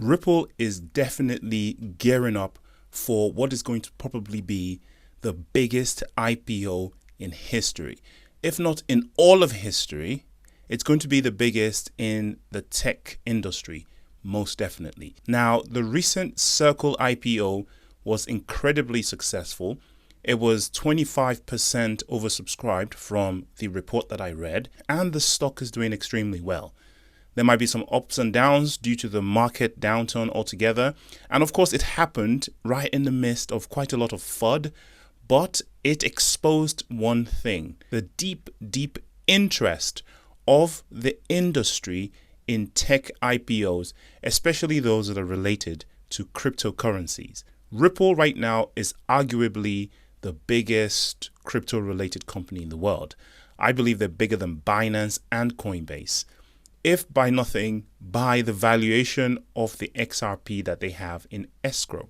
Ripple is definitely gearing up for what is going to probably be the biggest IPO in history. If not in all of history, it's going to be the biggest in the tech industry, most definitely. Now, the recent Circle IPO was incredibly successful. It was 25% oversubscribed from the report that I read, and the stock is doing extremely well. There might be some ups and downs due to the market downturn altogether. And of course, it happened right in the midst of quite a lot of FUD, but it exposed one thing: the deep, deep interest of the industry in tech IPOs, especially those that are related to cryptocurrencies. Ripple right now is arguably the biggest crypto-related company in the world. I believe they're bigger than Binance and Coinbase. If by nothing, by the valuation of the XRP that they have in escrow.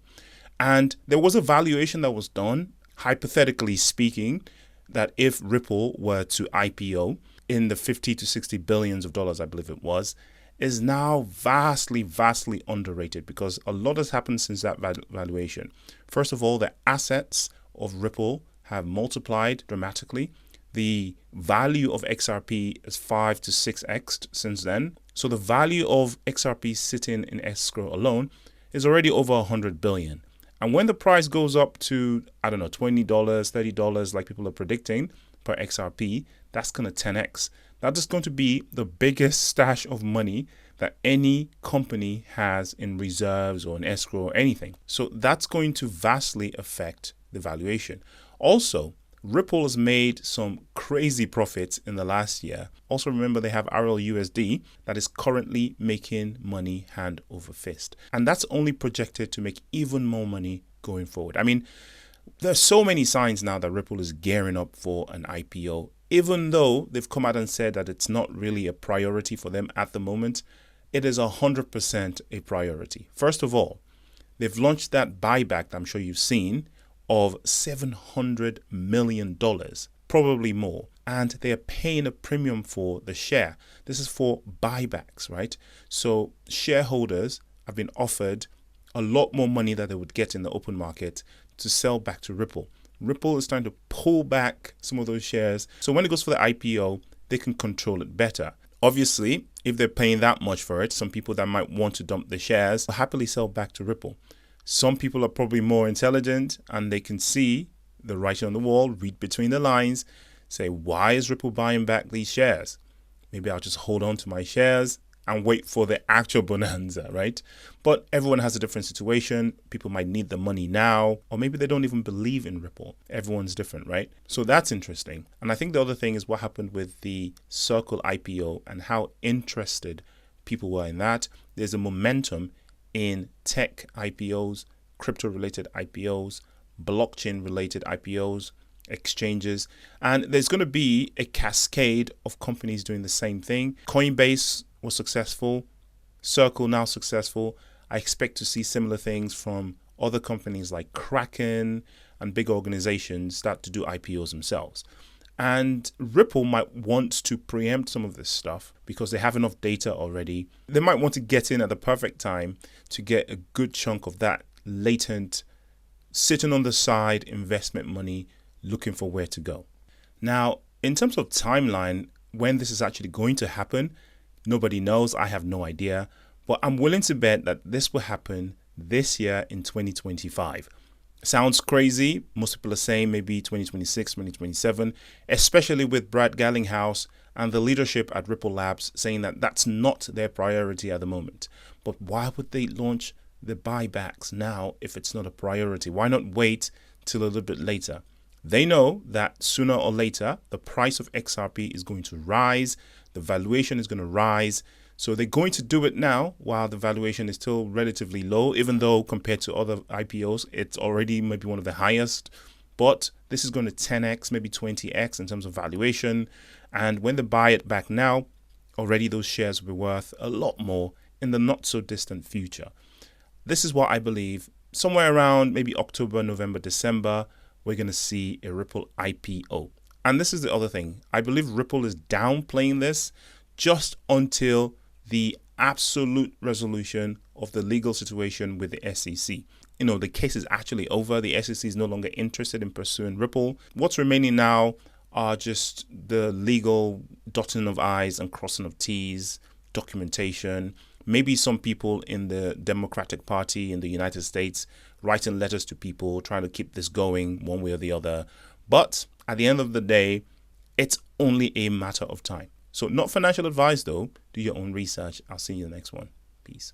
And there was a valuation that was done, hypothetically speaking, that if Ripple were to IPO in the 50 to 60 billions of dollars, I believe it was, is now vastly, vastly underrated because a lot has happened since that valuation. First of all, the assets of Ripple have multiplied dramatically. The value of XRP is 5 to 6x since then. So the value of XRP sitting in escrow alone is already over 100 billion. And when the price goes up to, I don't know, $20, $30, like people are predicting per XRP, that's going to 10x. That is going to be the biggest stash of money that any company has in reserves or in escrow or anything. So that's going to vastly affect the valuation. Also, Ripple has made some crazy profits in the last year. Also remember they have RLUSD that is currently making money hand over fist. And that's only projected to make even more money going forward. I mean, there's so many signs now that Ripple is gearing up for an IPO, even though they've come out and said that it's not really a priority for them at the moment. It is 100% a priority. First of all, they've launched that buyback that I'm sure you've seen of $700 million, probably more. And they are paying a premium for the share. This is for buybacks, right? So shareholders have been offered a lot more money that they would get in the open market to sell back to Ripple. Ripple is trying to pull back some of those shares. So when it goes for the IPO, they can control it better. Obviously, if they're paying that much for it, some people that might want to dump the shares will happily sell back to Ripple. Some people are probably more intelligent and they can see the writing on the wall, read between the lines, say, why is Ripple buying back these shares? Maybe I'll just hold on to my shares and wait for the actual bonanza, right? But everyone has a different situation. People might need the money now, or maybe they don't even believe in Ripple. Everyone's different, right? So that's interesting. And I think the other thing is what happened with the Circle IPO and how interested people were in that. There's a momentum in tech IPOs, crypto-related IPOs, blockchain-related IPOs, exchanges, and there's going to be a cascade of companies doing the same thing. Coinbase was successful, Circle now successful. I expect to see similar things from other companies like Kraken and big organizations start to do IPOs themselves. And Ripple might want to preempt some of this stuff because they have enough data already. They might want to get in at the perfect time to get a good chunk of that latent, sitting on the side investment money looking for where to go. Now, in terms of timeline, when this is actually going to happen, nobody knows. I have no idea. But I'm willing to bet that this will happen this year in 2025. Sounds crazy. Most people are saying maybe 2026, 2027, especially with Brad Garlinghouse and the leadership at Ripple Labs saying that that's not their priority at the moment. But why would they launch the buybacks now if it's not a priority? Why not wait till a little bit later? They know that sooner or later, the price of XRP is going to rise. The valuation is going to rise. So they're going to do it now while the valuation is still relatively low, even though compared to other IPOs, it's already maybe one of the highest. But this is going to 10x, maybe 20x in terms of valuation. And when they buy it back now, already those shares will be worth a lot more in the not so distant future. This is what I believe somewhere around maybe October, November, December, we're going to see a Ripple IPO. And this is the other thing. I believe Ripple is downplaying this just until the absolute resolution of the legal situation with the SEC. The case is actually over. The SEC is no longer interested in pursuing Ripple. What's remaining now are just the legal dotting of I's and crossing of T's, documentation, maybe some people in the Democratic Party in the United States writing letters to people, trying to keep this going one way or the other. But at the end of the day, it's only a matter of time. So not financial advice though. Do your own research. I'll see you in the next one. Peace.